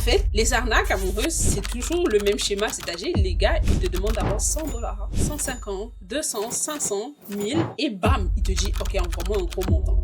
fait, les arnaques amoureuses, c'est toujours le même schéma, c'est-à-dire les gars, ils te demandent d'avoir 100 $, 150, 200, 500, 1000 et bam, il te dit ok, envoie-moi un gros montant.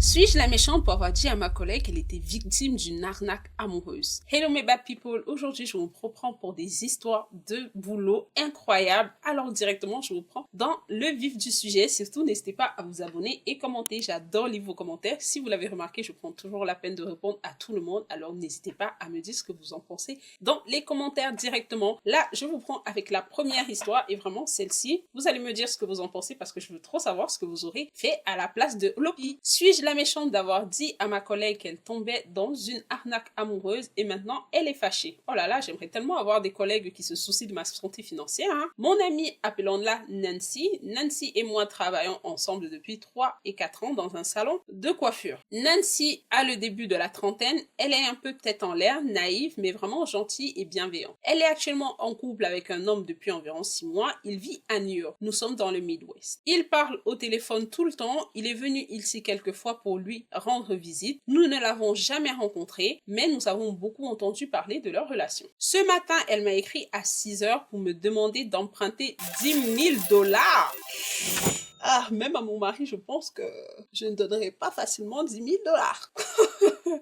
Suis-je la méchante pour avoir dit à ma collègue qu'elle était victime d'une arnaque amoureuse? Hello mes bad people, aujourd'hui je vous reprends pour des histoires de boulot incroyables. Alors directement je vous prends dans le vif du sujet. Surtout n'hésitez pas à vous abonner et commenter, j'adore lire vos commentaires. Si vous l'avez remarqué, je prends toujours la peine de répondre à tout le monde. Alors n'hésitez pas à me dire ce que vous en pensez dans les commentaires directement. Là je vous prends avec la première histoire et vraiment celle-ci, vous allez me dire ce que vous en pensez parce que je veux trop savoir ce que vous aurez fait à la place de Lopi. Suis-je la méchante d'avoir dit à ma collègue qu'elle tombait dans une arnaque amoureuse et maintenant elle est fâchée? Oh là là, j'aimerais tellement avoir des collègues qui se soucient de ma santé financière. Mon amie, appelons-la Nancy. Nancy et moi travaillons ensemble depuis 3 et 4 ans dans un salon de coiffure. Nancy a le début de la trentaine, elle est un peu tête en l'air, naïve, mais vraiment gentille et bienveillante. Elle est actuellement en couple avec un homme depuis environ 6 mois, il vit à New York. Nous sommes dans le Midwest. Il parle au téléphone tout le temps, il est venu ici quelques fois pour lui rendre visite. Nous ne l'avons jamais rencontré, mais nous avons beaucoup entendu parler de leur relation. Ce matin, elle m'a écrit à 6 heures pour me demander d'emprunter 10 000 $. Ah, même à mon mari, je pense que je ne donnerai pas facilement 10 000 $.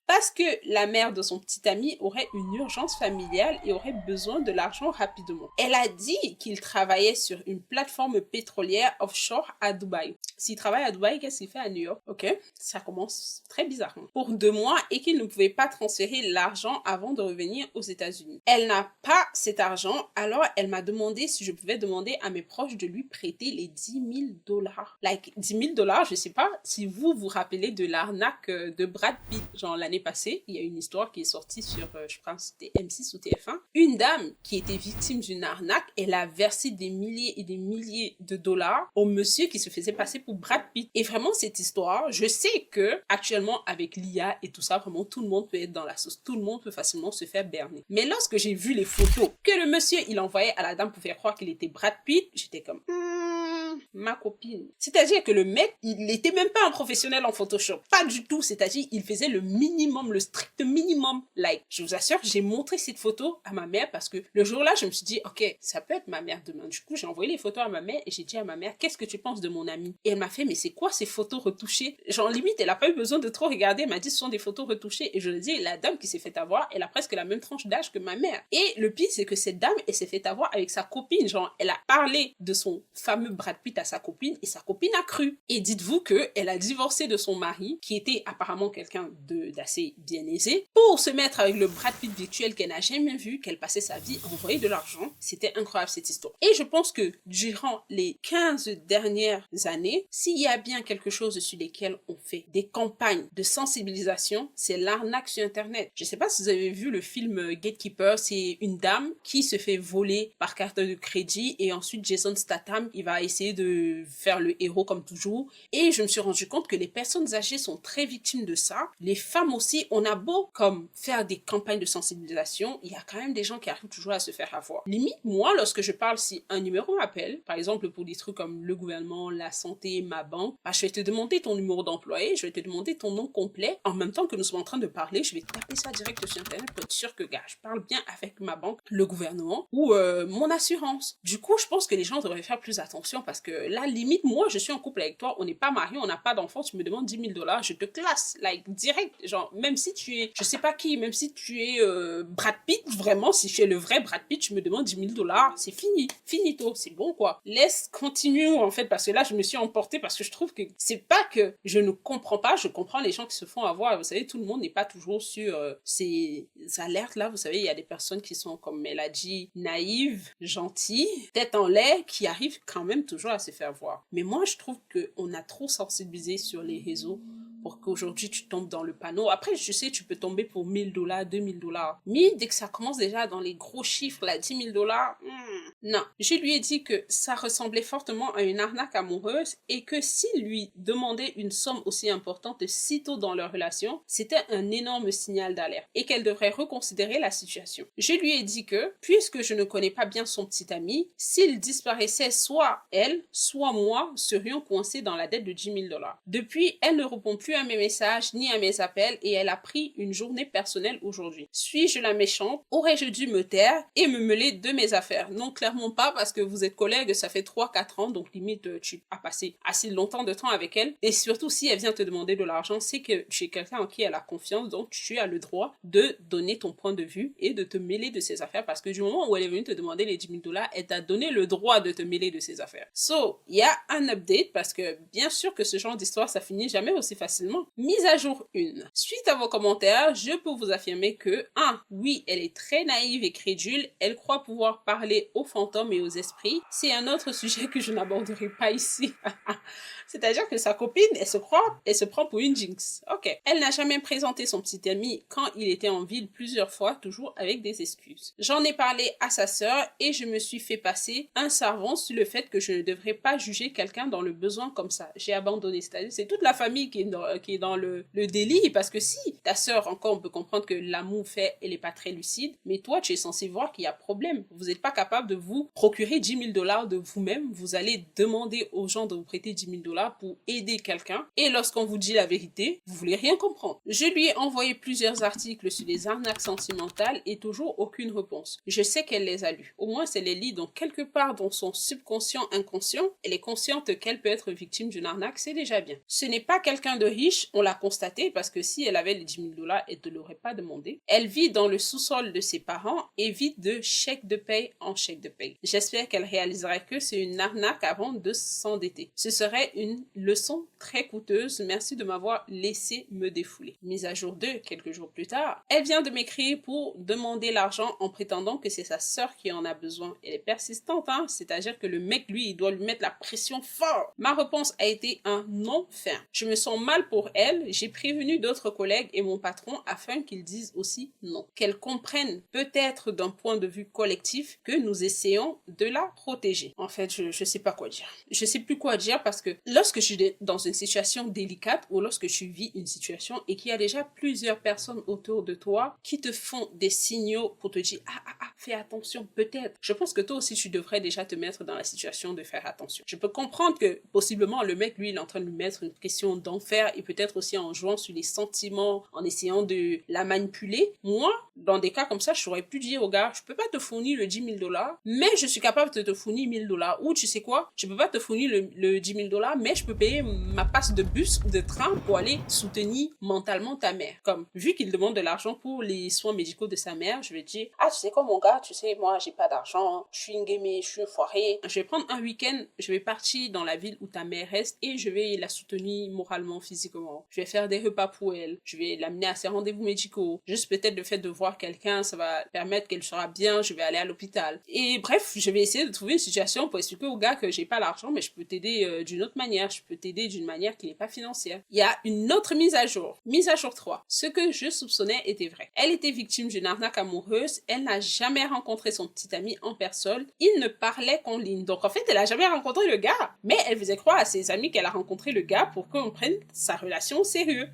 Parce que la mère de son petit ami aurait une urgence familiale et aurait besoin de l'argent rapidement. Elle a dit qu'il travaillait sur une plateforme pétrolière offshore à Dubaï. S'il travaille à Dubaï, qu'est-ce qu'il fait à New York? Ok, ça commence très bizarrement. Pour 2 mois et qu'il ne pouvait pas transférer l'argent avant de revenir aux États-Unis. Elle n'a pas cet argent, alors elle m'a demandé si je pouvais demander à mes proches de lui prêter les 10 000 $. Like, 10 000 $, je sais pas si vous vous rappelez de l'arnaque de Brad Pitt, genre l'année passée, il y a une histoire qui est sortie sur, je pense c'était M6 ou TF1. Une dame qui était victime d'une arnaque, elle a versé des milliers et des milliers de dollars au monsieur qui se faisait passer pour Brad Pitt. Et vraiment cette histoire, je sais que actuellement avec l'IA et tout ça, vraiment tout le monde peut être dans la sauce, tout le monde peut facilement se faire berner. Mais lorsque j'ai vu les photos que le monsieur il envoyait à la dame pour faire croire qu'il était Brad Pitt, j'étais comme ma copine. C'est-à-dire que le mec, il était même pas un professionnel en Photoshop. Pas du tout. C'est-à-dire, il faisait le minimum, le strict minimum. Like, je vous assure, j'ai montré cette photo à ma mère parce que le jour-là, je me suis dit, ok, ça peut être ma mère demain. Du coup, j'ai envoyé les photos à ma mère et j'ai dit à ma mère, qu'est-ce que tu penses de mon ami? Et elle m'a fait, mais c'est quoi ces photos retouchées? Genre, limite, elle a pas eu besoin de trop regarder. Elle m'a dit, ce sont des photos retouchées. Et je lui ai dit, la dame qui s'est fait avoir, elle a presque la même tranche d'âge que ma mère. Et le pire, c'est que cette dame, elle s'est fait avoir avec sa copine. Genre, elle a parlé de son fameux Brad Pitt à sa copine et sa copine a cru. Et dites-vous que elle a divorcé de son mari, qui était apparemment quelqu'un d'assez bien aisé, pour se mettre avec le Brad Pitt virtuel qu'elle n'a jamais vu, qu'elle passait sa vie à envoyer de l'argent. C'était incroyable cette histoire. Et je pense que durant les 15 dernières années, s'il y a bien quelque chose sur lesquels on fait des campagnes de sensibilisation, c'est l'arnaque sur Internet. Je sais pas si vous avez vu le film Gatekeeper, c'est une dame qui se fait voler par carte de crédit et ensuite Jason Statham, il va essayer de faire le héros comme toujours. Et je me suis rendu compte que les personnes âgées sont très victimes de ça. Les femmes aussi, on a beau comme faire des campagnes de sensibilisation, il y a quand même des gens qui arrivent toujours à se faire avoir. Limite, moi, lorsque je parle, si un numéro m'appelle, par exemple pour des trucs comme le gouvernement, la santé, ma banque, bah, je vais te demander ton numéro d'employé, je vais te demander ton nom complet. En même temps que nous sommes en train de parler, je vais taper ça direct sur Internet pour être sûr que, gars, je parle bien avec ma banque, le gouvernement ou mon assurance. Du coup, je pense que les gens devraient faire plus attention parce que là, limite, moi, je suis en couple avec toi, on n'est pas mariés, on n'a pas d'enfants, tu me demandes 10 000 $, je te classe, like, direct, genre, même si tu es, je sais pas qui, même si tu es Brad Pitt, vraiment, si tu es le vrai Brad Pitt, tu me demandes 10 000 $, c'est fini, finito, c'est bon, quoi. Laisse continuer, en fait, parce que là, je me suis emportée, parce que je trouve que c'est pas que je ne comprends pas, je comprends les gens qui se font avoir, vous savez, tout le monde n'est pas toujours sur ces alertes-là, vous savez, il y a des personnes qui sont, comme elle a dit, naïves, gentilles, tête en l'air, qui arrivent quand même toujours à se faire voir. Mais moi, je trouve qu'on a trop sensibilisé sur les réseaux pour qu'aujourd'hui tu tombes dans le panneau. Après, je sais, tu peux tomber pour 1 000 $, 2 000 $. Mais dès que ça commence déjà dans les gros chiffres, là, 10 000 $, non. Je lui ai dit que ça ressemblait fortement à une arnaque amoureuse et que s'il lui demandait une somme aussi importante si tôt dans leur relation, c'était un énorme signal d'alerte et qu'elle devrait reconsidérer la situation. Je lui ai dit que, puisque je ne connais pas bien son petit ami, s'il disparaissait, soit elle, soit moi serions coincés dans la dette de 10 000 $. Depuis, elle ne répond plus plus à mes messages ni à mes appels et elle a pris une journée personnelle aujourd'hui. Suis-je la méchante? Aurais-je dû me taire et me mêler de mes affaires? Non, clairement pas, parce que vous êtes collègues, ça fait 3-4 ans, donc limite tu as passé assez longtemps de temps avec elle. Et surtout, si elle vient te demander de l'argent, c'est que tu es quelqu'un en qui elle a confiance, donc tu as le droit de donner ton point de vue et de te mêler de ses affaires, parce que du moment où elle est venue te demander les 10 000 $, elle t'a donné le droit de te mêler de ses affaires. So, il y a un update, parce que bien sûr que ce genre d'histoire, ça finit jamais aussi facilement. Mise à jour 1. Suite à vos commentaires, je peux vous affirmer que 1. Oui, elle est très naïve et crédule, elle croit pouvoir parler aux fantômes et aux esprits. C'est un autre sujet que je n'aborderai pas ici. C'est-à-dire que sa copine, elle se prend pour une jinx. Ok. Elle n'a jamais présenté son petit ami quand il était en ville plusieurs fois, toujours avec des excuses. J'en ai parlé à sa sœur et je me suis fait passer un savant sur le fait que je ne devrais pas juger quelqu'un dans le besoin comme ça. J'ai abandonné. C'est-à-dire, c'est toute la famille qui est dans le délit, parce que si ta sœur, encore, on peut comprendre que l'amour fait, elle est pas très lucide, mais toi, tu es censé voir qu'il y a problème. Vous n'êtes pas capable de vous procurer 10 000 $ de vous-même. Vous allez demander aux gens de vous prêter 10 000 $ pour aider quelqu'un. Et lorsqu'on vous dit la vérité, vous voulez rien comprendre. Je lui ai envoyé plusieurs articles sur les arnaques sentimentales et toujours aucune réponse. Je sais qu'elle les a lus. Au moins, c'est les lit, donc quelque part dans son subconscient inconscient, elle est consciente qu'elle peut être victime d'une arnaque, c'est déjà bien. Ce n'est pas quelqu'un de riche, on l'a constaté, parce que si elle avait les 10 000 $, elle ne te l'aurait pas demandé. Elle vit dans le sous-sol de ses parents et vit de chèque de paye en chèque de paye. J'espère qu'elle réalisera que c'est une arnaque avant de s'endetter. Ce serait une leçon très coûteuse. Merci de m'avoir laissé me défouler. Mise à jour 2, quelques jours plus tard, elle vient de m'écrire pour demander l'argent en prétendant que c'est sa sœur qui en a besoin. Elle est persistante, hein? C'est-à-dire que le mec, lui, il doit lui mettre la pression fort. Ma réponse a été un non ferme. Je me sens mal pour elle. J'ai prévenu d'autres collègues et mon patron afin qu'ils disent aussi non. Qu'elle comprenne peut-être d'un point de vue collectif que nous essayons de la protéger. En fait, je sais pas quoi dire. Je sais plus quoi dire, parce que lorsque je suis dans une situation délicate ou lorsque tu vis une situation et qu'il y a déjà plusieurs personnes autour de toi qui te font des signaux pour te dire fais attention, peut-être. Je pense que toi aussi tu devrais déjà te mettre dans la situation de faire attention. Je peux comprendre que possiblement le mec, lui, il est en train de lui mettre une pression d'enfer, et peut-être aussi en jouant sur les sentiments, en essayant de la manipuler. Moi, dans des cas comme ça, je aurais pu dire au gars, je peux pas te fournir le 10 000 $, mais je suis capable de te fournir 1 000 $. Ou tu sais quoi, je peux pas te fournir le 10 000 $, mais je peux payer ma passe de bus ou de train pour aller soutenir mentalement ta mère. Comme, vu qu'il demande de l'argent pour les soins médicaux de sa mère, je vais dire, tu sais quoi mon gars, tu sais, moi j'ai pas d'argent, je suis une gamée, je suis une foirée. Je vais prendre un week-end, je vais partir dans la ville où ta mère reste et je vais la soutenir moralement, physiquement. Je vais faire des repas pour elle, je vais l'amener à ses rendez-vous médicaux. Juste peut-être le fait de voir quelqu'un, ça va permettre qu'elle sera bien, je vais aller à l'hôpital. Et bref, je vais essayer de trouver une situation pour expliquer au gars que j'ai pas l'argent, mais je peux t'aider d'une autre manière, je peux t'aider d'une manière qui n'est pas financière. Il y a une autre mise à jour 3. Ce que je soupçonnais était vrai. Elle était victime d'une arnaque amoureuse, elle n'a jamais rencontré son petit ami en personne, il ne parlait qu'en ligne. Donc en fait, elle a jamais rencontré le gars, mais elle faisait croire à ses amis qu'elle a rencontré le gars pour qu'on prenne sa relation au sérieux.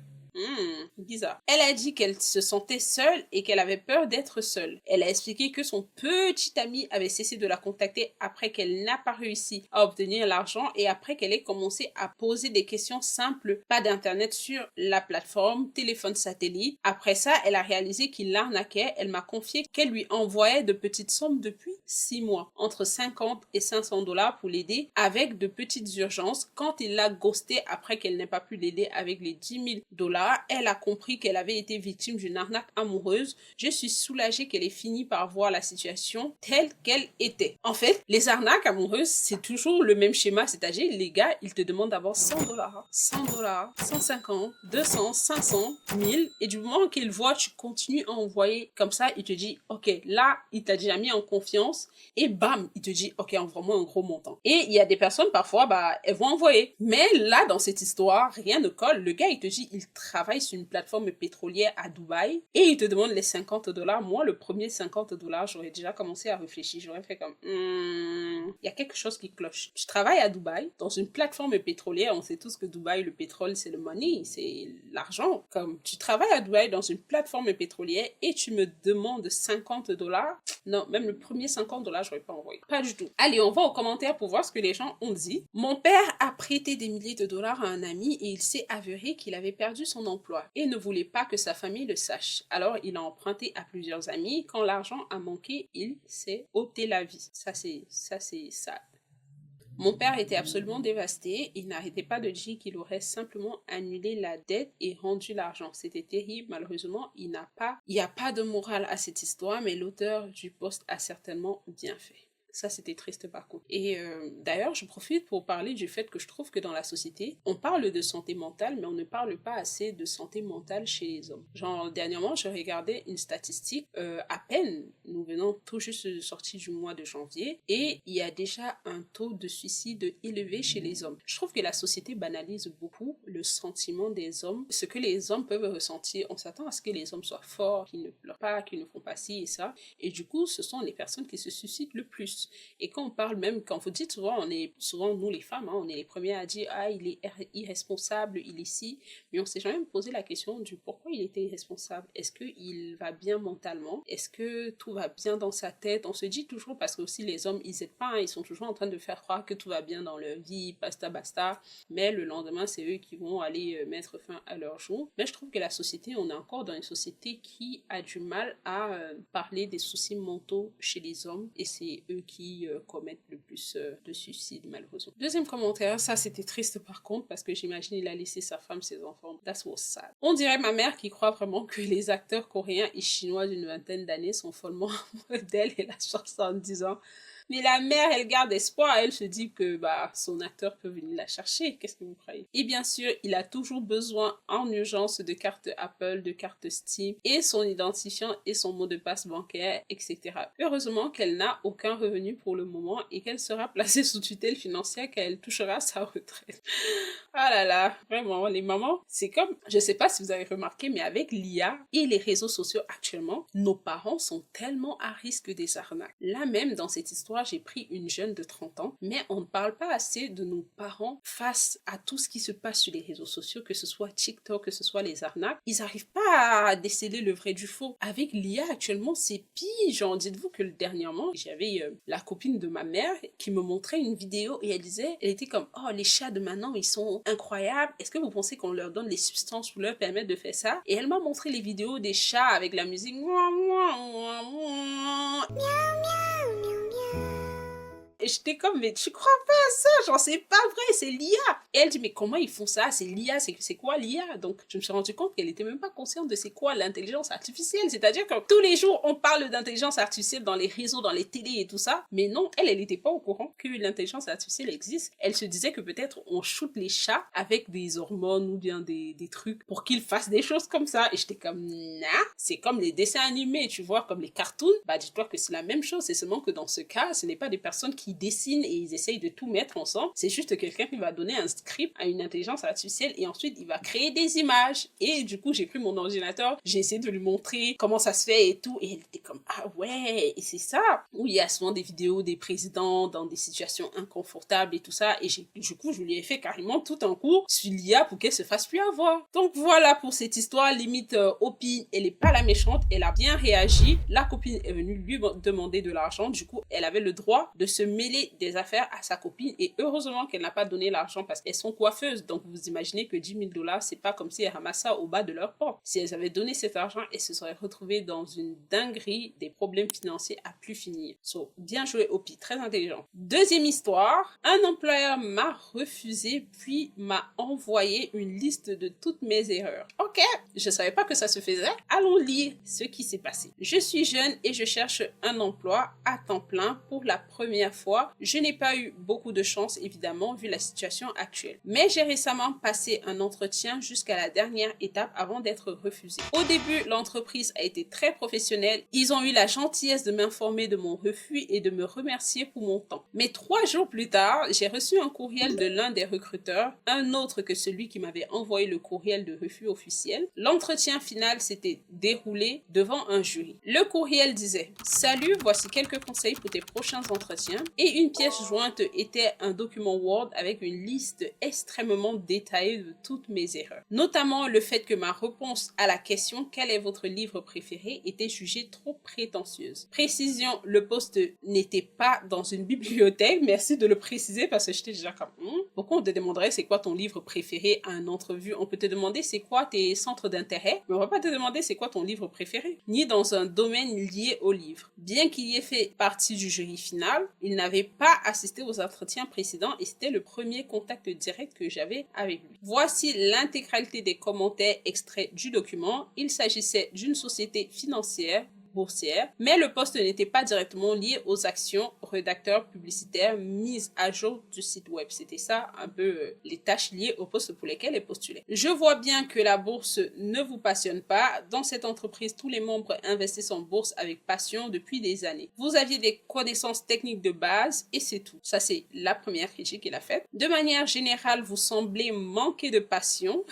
Bizarre. Elle a dit qu'elle se sentait seule et qu'elle avait peur d'être seule. Elle a expliqué que son petit ami avait cessé de la contacter après qu'elle n'a pas réussi à obtenir l'argent et après qu'elle ait commencé à poser des questions simples. Pas d'internet sur la plateforme, téléphone satellite. Après ça, elle a réalisé qu'il l'arnaquait. Elle m'a confié qu'elle lui envoyait de petites sommes depuis 6 mois, entre 50 et 500 $ pour l'aider avec de petites urgences. Quand il l'a ghosté après qu'elle n'ait pas pu l'aider avec les 10 000 $, elle a compris qu'elle avait été victime d'une arnaque amoureuse. Je suis soulagée qu'elle ait fini par voir la situation telle qu'elle était. En fait, les arnaques amoureuses, c'est toujours le même schéma, c'est-à-dire les gars, ils te demandent d'avoir 100 $, 100 $, 150, 200, 500, 1000, et du moment qu'ils voient, tu continues à envoyer comme ça, il te dit, ok, là, il t'a déjà mis en confiance, et bam, il te dit, ok, envoie-moi un gros montant. Et il y a des personnes, parfois, elles vont envoyer. Mais là, dans cette histoire, rien ne colle. Le gars, il te dit, il travailles sur une plateforme pétrolière à Dubaï et il te demande les $50. Moi, le premier $50, j'aurais déjà commencé à réfléchir. J'aurais fait comme, il y a quelque chose qui cloche. Je travaille à Dubaï, dans une plateforme pétrolière. On sait tous que Dubaï, le pétrole, c'est le money, c'est l'argent. Comme tu travailles à Dubaï dans une plateforme pétrolière et tu me demandes $50. Non, même le premier $50, j'aurais pas envoyé. Pas du tout. Allez, on va aux commentaires pour voir ce que les gens ont dit. Mon père a prêté des milliers de dollars à un ami et il s'est avéré qu'il avait perdu son emploi et ne voulait pas que sa famille le sache. Alors, il a emprunté à plusieurs amis. Quand l'argent a manqué, il s'est ôté la vie. Ça, c'est sad. Mon père était absolument dévasté. Il n'arrêtait pas de dire qu'il aurait simplement annulé la dette et rendu l'argent. C'était terrible. Malheureusement, il n'y a pas de morale à cette histoire, mais l'auteur du post a certainement bien fait. Ça, c'était triste par contre. Et d'ailleurs, je profite pour parler du fait que je trouve que dans la société, on parle de santé mentale, mais on ne parle pas assez de santé mentale chez les hommes. Genre, dernièrement, je regardais une statistique, à peine, nous venons tout juste de sortir du mois de janvier, et il y a déjà un taux de suicide élevé chez les hommes. Je trouve que la société banalise beaucoup le sentiment des hommes, ce que les hommes peuvent ressentir. On s'attend à ce que les hommes soient forts, qu'ils ne pleurent pas, qu'ils ne font pas ci et ça, et du coup, ce sont les personnes qui se suicident le plus. Et quand on parle même, quand vous dites souvent, nous les femmes, on est les premiers à dire, ah, il est irresponsable, il est ci, mais on s'est jamais posé la question du pourquoi il était irresponsable. Est-ce qu'il va bien mentalement? Est-ce que tout va bien dans sa tête? On se dit toujours, parce que aussi les hommes, ils aident pas, ils sont toujours en train de faire croire que tout va bien dans leur vie, basta, mais le lendemain, c'est eux qui vont aller mettre fin à leur jour. Mais je trouve que la société, on est encore dans une société qui a du mal à parler des soucis mentaux chez les hommes, et c'est eux qui commettent le plus de suicides, malheureusement. Deuxième commentaire, ça c'était triste par contre, parce que j'imagine il a laissé sa femme, ses enfants. That was sad. On dirait ma mère qui croit vraiment que les acteurs coréens et chinois d'une vingtaine d'années sont follement amoureux d'elle, elle a 70 ans. Mais la mère, elle garde espoir, elle se dit que son acteur peut venir la chercher. Qu'est-ce que vous croyez? Et bien sûr, il a toujours besoin en urgence de carte Apple, de carte Steam, et son identifiant et son mot de passe bancaire, etc. Heureusement qu'elle n'a aucun revenu pour le moment et qu'elle sera placée sous tutelle financière quand elle touchera sa retraite. Ah là là, vraiment, les mamans, c'est comme, je sais pas si vous avez remarqué, mais avec l'IA et les réseaux sociaux actuellement, nos parents sont tellement à risque des arnaques. Là même, dans cette histoire, j'ai pris une jeune de 30 ans, mais on ne parle pas assez de nos parents face à tout ce qui se passe sur les réseaux sociaux, que ce soit TikTok, que ce soit les arnaques. Ils n'arrivent pas à déceler le vrai du faux. Avec l'IA actuellement, c'est pire. Genre, dites-vous que dernièrement, j'avais la copine de ma mère qui me montrait une vidéo et elle était comme, oh, les chats de maintenant, ils sont incroyables. Est-ce que vous pensez qu'on leur donne les substances pour leur permettre de faire ça? Et elle m'a montré les vidéos des chats avec la musique. Et j'étais comme, mais tu crois pas à ça? Genre, c'est pas vrai, c'est l'IA. Et elle dit, mais comment ils font ça? C'est l'IA, c'est quoi l'IA? Donc, je me suis rendu compte qu'elle était même pas consciente de c'est quoi l'intelligence artificielle. C'est-à-dire que tous les jours, on parle d'intelligence artificielle dans les réseaux, dans les télés et tout ça. Mais non, elle était pas au courant que l'intelligence artificielle existe. Elle se disait que peut-être on shoot les chats avec des hormones ou bien des trucs pour qu'ils fassent des choses comme ça. Et j'étais comme, nah, c'est comme les dessins animés, tu vois, comme les cartoons. Dis-toi que c'est la même chose. C'est seulement que dans ce cas, ce n'est pas des personnes qui dessinent et ils essayent de tout mettre ensemble. C'est juste quelqu'un qui va donner un script à une intelligence artificielle et ensuite il va créer des images. Et du coup, j'ai pris mon ordinateur, j'ai essayé de lui montrer comment ça se fait et tout. Et elle était comme, ah ouais, et c'est ça. Où il y a souvent des vidéos des présidents dans des situations inconfortables et tout ça. Et du coup, je lui ai fait carrément tout un cours sur l'IA pour qu'elle se fasse plus avoir. Donc voilà pour cette histoire. Limite, Opi, elle est pas la méchante, elle a bien réagi. La copine est venue lui demander de l'argent. Du coup, elle avait le droit de se mêler des affaires à sa copine et heureusement qu'elle n'a pas donné l'argent parce qu'elles sont coiffeuses. Donc vous imaginez que $10,000, c'est pas comme si elles ramassaient ça au bas de leur porte. Si elles avaient donné cet argent, elles se seraient retrouvées dans une dinguerie, des problèmes financiers à plus finir. So, bien joué Opi, très intelligent. Deuxième histoire, un employeur m'a refusé puis m'a envoyé une liste de toutes mes erreurs. Ok, je savais pas que ça se faisait. Allons lire ce qui s'est passé. Je suis jeune et je cherche un emploi à temps plein pour la première fois fois, je n'ai pas eu beaucoup de chance évidemment vu la situation actuelle. Mais j'ai récemment passé un entretien jusqu'à la dernière étape avant d'être refusée. Au début, l'entreprise a été très professionnelle. Ils ont eu la gentillesse de m'informer de mon refus et de me remercier pour mon temps. Mais 3 jours plus tard, j'ai reçu un courriel de l'un des recruteurs, un autre que celui qui m'avait envoyé le courriel de refus officiel. L'entretien final s'était déroulé devant un jury. Le courriel disait « Salut, voici quelques conseils pour tes prochains entretiens » et une pièce jointe était un document Word avec une liste extrêmement détaillée de toutes mes erreurs. Notamment le fait que ma réponse à la question « Quel est votre livre préféré ?» était jugée trop prétentieuse. Précision, le poste n'était pas dans une bibliothèque, merci de le préciser parce que j'étais déjà comme pourquoi on te demanderait c'est quoi ton livre préféré à une entrevue? On peut te demander c'est quoi tes centres d'intérêt, mais on va pas te demander c'est quoi ton livre préféré, ni dans un domaine lié au livre. Bien qu'il y ait fait partie du jury final, il n'avait pas assisté aux entretiens précédents et c'était le premier contact direct que j'avais avec lui. Voici l'intégralité des commentaires extraits du document. Il s'agissait d'une société financière boursière, mais le poste n'était pas directement lié aux actions rédacteurs publicitaires mises à jour du site web. C'était ça un peu les tâches liées au poste pour lesquelles elle postulait. Je vois bien que la bourse ne vous passionne pas. Dans cette entreprise, tous les membres investissent en bourse avec passion depuis des années. Vous aviez des connaissances techniques de base et c'est tout. Ça, c'est la première critique qu'il a faite. De manière générale, vous semblez manquer de passion.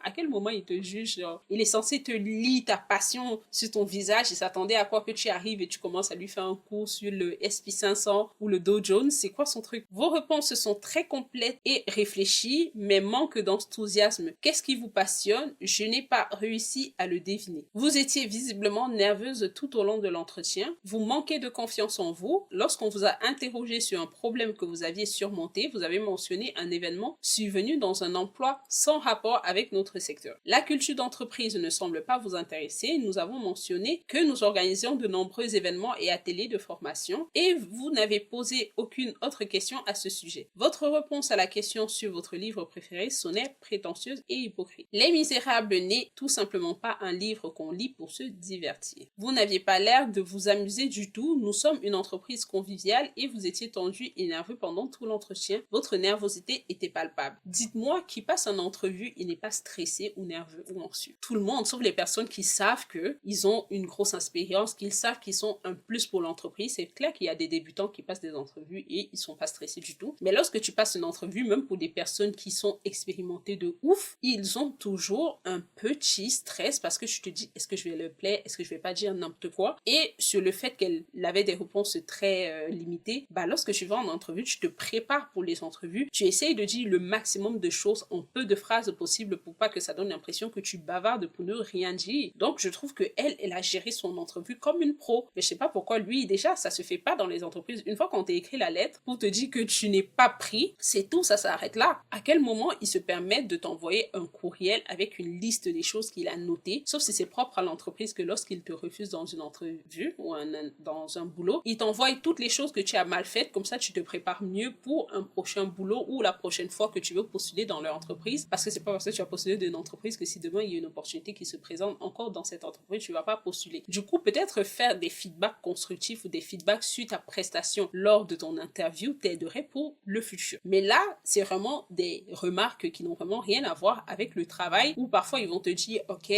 À quel moment il te juge? Genre, il est censé te lire ta passion sur ton visage et s'attendait à quoi que tu arrives et tu commences à lui faire un cours sur le SP500 ou le Dow Jones. C'est quoi son truc? Vos réponses sont très complètes et réfléchies, mais manquent d'enthousiasme. Qu'est-ce qui vous passionne? Je n'ai pas réussi à le deviner. Vous étiez visiblement nerveuse tout au long de l'entretien. Vous manquez de confiance en vous. Lorsqu'on vous a interrogé sur un problème que vous aviez surmonté, vous avez mentionné un événement survenu dans un emploi sans rapport avec notre secteur. La culture d'entreprise ne semble pas vous intéresser. Nous avons mentionné que nous organisions de nombreux événements et ateliers de formation et vous n'avez posé aucune autre question à ce sujet. Votre réponse à la question sur votre livre préféré sonnait prétentieuse et hypocrite. Les Misérables n'est tout simplement pas un livre qu'on lit pour se divertir. Vous n'aviez pas l'air de vous amuser du tout. Nous sommes une entreprise conviviale et vous étiez tendu et nerveux pendant tout l'entretien. Votre nervosité était palpable. Dites-moi qui passe en entrevue et n'est pas stressé ou nerveux ou anxieux. Tout le monde, sauf les personnes qui savent qu'ils ont une grosse expérience, qu'ils savent qu'ils sont un plus pour l'entreprise. C'est clair qu'il y a des débutants qui passent des entrevues et ils sont pas stressés du tout. Mais lorsque tu passes une entrevue, même pour des personnes qui sont expérimentées de ouf, ils ont toujours un petit stress parce que tu te dis, est-ce que je vais leur plaire? Est-ce que je vais pas dire n'importe quoi? Et sur le fait qu'elle avait des réponses très limitées, lorsque tu vas en entrevue, tu te prépares pour les entrevues, tu essayes de dire le maximum de choses en peu de phrases possibles pour pas que ça donne l'impression que tu bavardes pour ne rien dire. Donc je trouve que elle a géré son entrevue comme une pro. Mais je sais pas pourquoi lui, déjà, ça se fait pas dans les entreprises. Une fois qu'on t'a écrit la lettre pour te dire que tu n'es pas pris, c'est tout, ça s'arrête là. À quel moment il se permet de t'envoyer un courriel avec une liste des choses qu'il a notées, sauf si c'est propre à l'entreprise que lorsqu'il te refuse dans une entrevue ou dans un boulot, il t'envoie toutes les choses que tu as mal faites, comme ça tu te prépares mieux pour un prochain boulot ou la prochaine fois que tu veux postuler dans leur entreprise, parce que c'est pas parce que tu as postulé d'une entreprise que si demain il y a une opportunité qui se présente encore dans cette entreprise, tu vas pas postuler. Du coup, peut-être faire des feedbacks constructifs ou des feedbacks suite à prestation lors de ton interview t'aiderait pour le futur. Mais là, c'est vraiment des remarques qui n'ont vraiment rien à voir avec le travail, où parfois ils vont te dire, ok,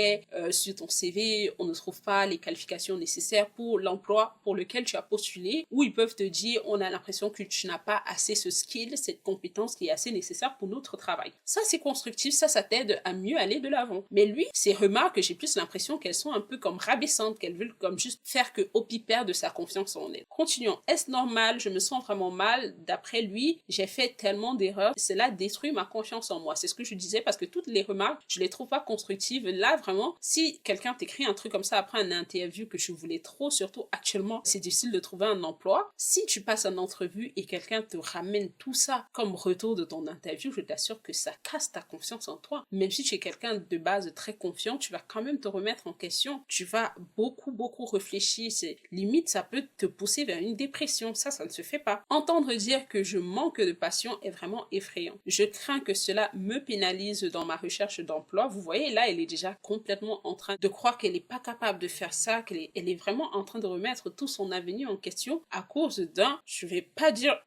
sur ton CV, on ne trouve pas les qualifications nécessaires pour l'emploi pour lequel tu as postulé, ou ils peuvent te dire, on a l'impression que tu n'as pas assez ce skill, cette compétence qui est assez nécessaire pour notre travail. Ça, c'est constructif, ça t'aide à mieux aller de l'avant. Mais lui, ces remarques, j'ai plus l'impression qu'elles sont un peu comme rabaissantes, qu'elles veulent comme juste faire que Hopi perde sa confiance en elle. Continuons. Est-ce normal? Je me sens vraiment mal. D'après lui, j'ai fait tellement d'erreurs. Cela détruit ma confiance en moi. C'est ce que je disais parce que toutes les remarques, je les trouve pas constructives. Là, vraiment, si quelqu'un t'écrit un truc comme ça après un interview que tu voulais trop, surtout actuellement, c'est difficile de trouver un emploi. Si tu passes une entrevue et quelqu'un te ramène tout ça comme retour de ton interview, je t'assure que ça casse ta confiance en toi. Même si tu es quelqu'un de base très confiant, tu vas quand même te remettre en question. Tu vas beaucoup beaucoup réfléchi, c'est limite ça peut te pousser vers une dépression, ça ne se fait pas. Entendre dire que je manque de passion est vraiment effrayant. Je crains que cela me pénalise dans ma recherche d'emploi. Vous voyez, là, elle est déjà complètement en train de croire qu'elle n'est pas capable de faire ça, elle est vraiment en train de remettre tout son avenir en question à cause d'un, je vais pas dire,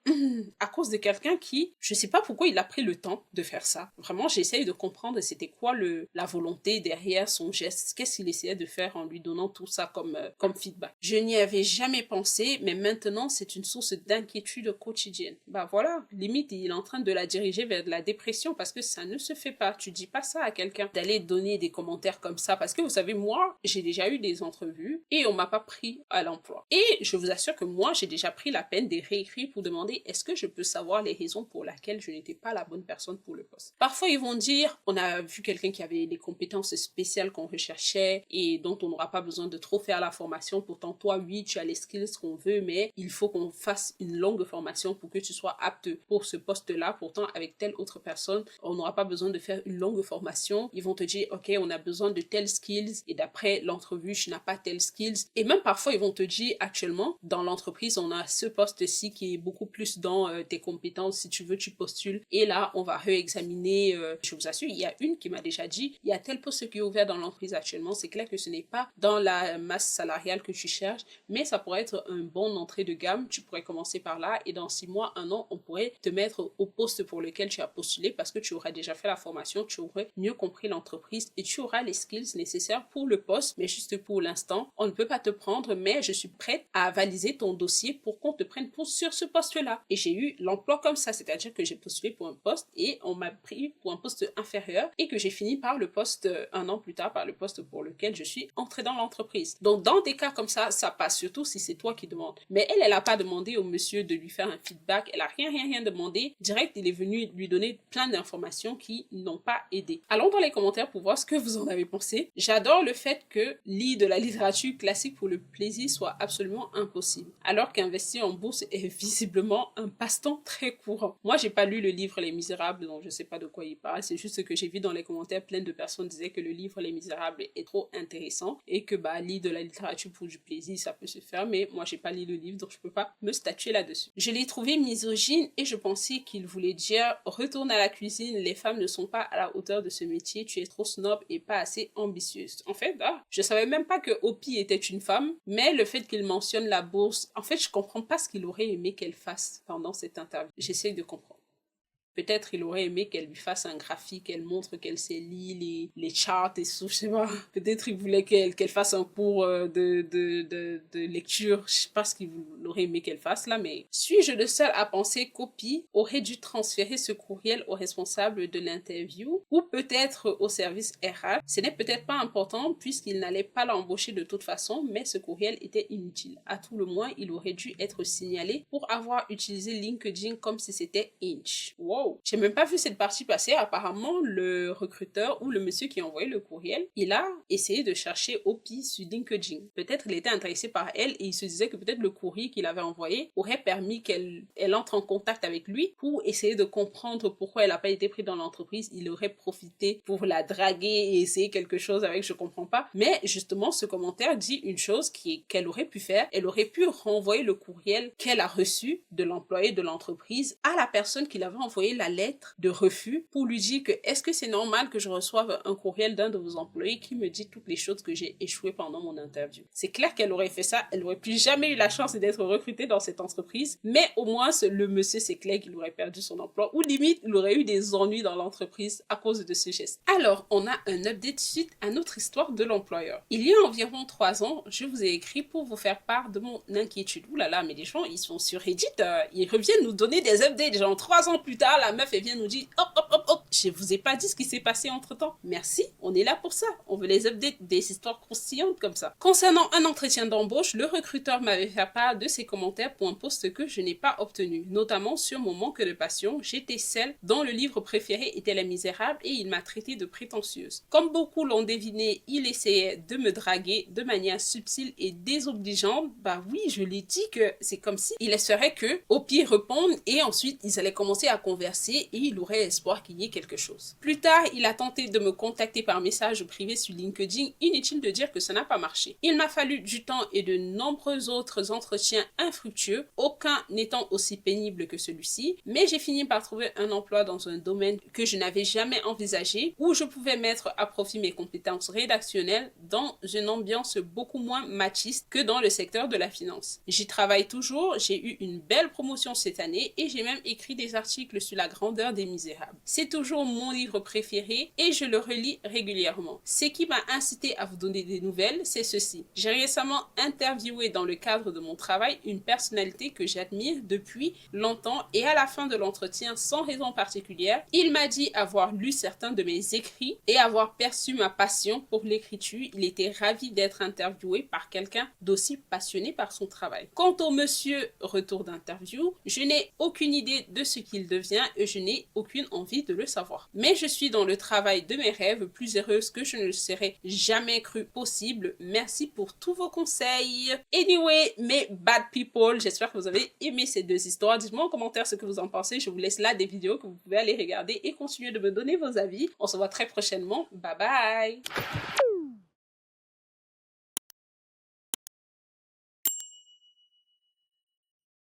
à cause de quelqu'un qui, je sais pas pourquoi il a pris le temps de faire ça. Vraiment, j'essaye de comprendre c'était quoi la volonté derrière son geste, qu'est-ce qu'il essayait de faire en lui donnant tout ça comme feedback. Je n'y avais jamais pensé, mais maintenant, c'est une source d'inquiétude quotidienne. Bah voilà, limite, il est en train de la diriger vers de la dépression parce que ça ne se fait pas. Tu dis pas ça à quelqu'un d'aller donner des commentaires comme ça parce que vous savez, moi, j'ai déjà eu des entrevues et on m'a pas pris à l'emploi. Et je vous assure que moi, j'ai déjà pris la peine de réécrire pour demander est-ce que je peux savoir les raisons pour lesquelles je n'étais pas la bonne personne pour le poste. Parfois, ils vont dire on a vu quelqu'un qui avait des compétences spéciales qu'on recherchait et dont on n'aura pas besoin de trop faire la formation. Pourtant, toi, oui, tu as les skills qu'on veut, mais il faut qu'on fasse une longue formation pour que tu sois apte pour ce poste-là. Pourtant, avec telle autre personne, on n'aura pas besoin de faire une longue formation. Ils vont te dire, ok, on a besoin de telles skills et d'après l'entrevue, tu n'as pas telles skills. Et même parfois, ils vont te dire, actuellement, dans l'entreprise, on a ce poste-ci qui est beaucoup plus dans tes compétences. Si tu veux, tu postules. Et là, on va réexaminer. Je vous assure, il y a une qui m'a déjà dit, il y a tel poste qui est ouvert dans l'entreprise actuellement. C'est clair que ce n'est pas dans la masse salariale que tu cherches, mais ça pourrait être un bon entrée de gamme. Tu pourrais commencer par là et dans 6 mois, 1 an, on pourrait te mettre au poste pour lequel tu as postulé parce que tu aurais déjà fait la formation, tu aurais mieux compris l'entreprise et tu auras les skills nécessaires pour le poste. Mais juste pour l'instant, on ne peut pas te prendre, mais je suis prête à valider ton dossier pour qu'on te prenne sur ce poste-là. Et j'ai eu l'emploi comme ça, c'est-à-dire que j'ai postulé pour un poste et on m'a pris pour un poste inférieur et que j'ai fini par le poste 1 an plus tard, par le poste pour lequel je suis entrée dans l'entreprise. Donc dans des cas comme ça passe, surtout si c'est toi qui demandes. Mais elle n'a pas demandé au monsieur de lui faire un feedback, elle a rien demandé. Direct, il est venu lui donner plein d'informations qui n'ont pas aidé. Allons dans les commentaires pour voir ce que vous en avez pensé. J'adore le fait que lire de la littérature classique pour le plaisir soit absolument impossible, alors qu'investir en bourse est visiblement un passe-temps très courant. Moi, j'ai pas lu le livre Les Misérables, donc je sais pas de quoi il parle. C'est juste que j'ai vu dans les commentaires plein de personnes disaient que le livre Les Misérables est trop intéressant et que lire de la littérature pour du plaisir, ça peut se faire, mais moi j'ai pas lu le livre, donc je peux pas me statuer là-dessus. Je l'ai trouvé misogyne et je pensais qu'il voulait dire retourne à la cuisine, les femmes ne sont pas à la hauteur de ce métier, tu es trop snob et pas assez ambitieuse. En fait, je savais même pas que Opie était une femme, mais le fait qu'il mentionne la bourse, en fait, je comprends pas ce qu'il aurait aimé qu'elle fasse pendant cette interview. J'essaye de comprendre. Peut-être il aurait aimé qu'elle lui fasse un graphique, qu'elle montre qu'elle sait lire les charts et tout, je sais pas. Peut-être il voulait qu'elle fasse un cours de lecture, je sais pas ce qu'il aurait aimé qu'elle fasse là, mais suis-je le seul à penser qu'Opie aurait dû transférer ce courriel au responsable de l'interview ou peut-être au service RH? Ce n'est peut-être pas important puisqu'il n'allait pas l'embaucher de toute façon, mais ce courriel était inutile. À tout le moins, il aurait dû être signalé pour avoir utilisé LinkedIn comme si c'était Inch. Wow! J'ai même pas vu cette partie passer. Apparemment, le recruteur ou le monsieur qui a envoyé le courriel, il a essayé de chercher Opie sur LinkedIn. Peut-être il était intéressé par elle et il se disait que peut-être le courrier qu'il avait envoyé aurait permis qu'elle entre en contact avec lui pour essayer de comprendre pourquoi elle n'a pas été prise dans l'entreprise. Il aurait profité pour la draguer et essayer quelque chose avec je comprends pas. Mais justement, ce commentaire dit une chose qu'elle aurait pu faire. Elle aurait pu renvoyer le courriel qu'elle a reçu de l'employé de l'entreprise à la personne qui l'avait envoyé la lettre de refus pour lui dire que est-ce que c'est normal que je reçoive un courriel d'un de vos employés qui me dit toutes les choses que j'ai échoué pendant mon interview. C'est clair qu'elle aurait fait ça, elle aurait plus jamais eu la chance d'être recrutée dans cette entreprise, mais au moins le monsieur, c'est clair qu'il aurait perdu son emploi ou limite il aurait eu des ennuis dans l'entreprise à cause de ce geste. Alors on a un update suite à notre histoire de l'employeur. Il y a environ 3 ans, je vous ai écrit pour vous faire part de mon inquiétude. Ouh là là, mais les gens ils sont sur Reddit, ils reviennent nous donner des updates, genre 3 ans plus tard, la meuf elle vient nous dire hop, je vous ai pas dit ce qui s'est passé entre temps. Merci, on est là pour ça. On veut les updates, des histoires croustillantes comme ça. Concernant un entretien d'embauche, le recruteur m'avait fait part de ses commentaires pour un poste que je n'ai pas obtenu, notamment sur mon manque de passion. J'étais celle dont le livre préféré était Les Misérables et il m'a traité de prétentieuse. Comme beaucoup l'ont deviné, il essayait de me draguer de manière subtile et désobligeante. Bah oui, je l'ai dit que c'est comme si il espérait que Opie réponde et ensuite ils allaient commencer à converser et il aurait espoir qu'il y ait quelque chose. Plus tard, il a tenté de me contacter par message privé sur LinkedIn, inutile de dire que ça n'a pas marché. Il m'a fallu du temps et de nombreux autres entretiens infructueux, aucun n'étant aussi pénible que celui-ci, mais j'ai fini par trouver un emploi dans un domaine que je n'avais jamais envisagé, où je pouvais mettre à profit mes compétences rédactionnelles dans une ambiance beaucoup moins machiste que dans le secteur de la finance. J'y travaille toujours, j'ai eu une belle promotion cette année et j'ai même écrit des articles sur la grandeur des Misérables. C'est toujours mon livre préféré et je le relis régulièrement. Ce qui m'a incité à vous donner des nouvelles, c'est ceci. J'ai récemment interviewé dans le cadre de mon travail une personnalité que j'admire depuis longtemps et à la fin de l'entretien, sans raison particulière, il m'a dit avoir lu certains de mes écrits et avoir perçu ma passion pour l'écriture. Il était ravi d'être interviewé par quelqu'un d'aussi passionné par son travail. Quant au monsieur retour d'interview, je n'ai aucune idée de ce qu'il devient et je n'ai aucune envie de le savoir. Mais je suis dans le travail de mes rêves, plus heureuse que je ne le serais jamais cru possible. Merci pour tous vos conseils. Anyway, mes bad people, j'espère que vous avez aimé ces deux histoires. Dites-moi en commentaire ce que vous en pensez. Je vous laisse là des vidéos que vous pouvez aller regarder et continuer de me donner vos avis. On se voit très prochainement. Bye bye!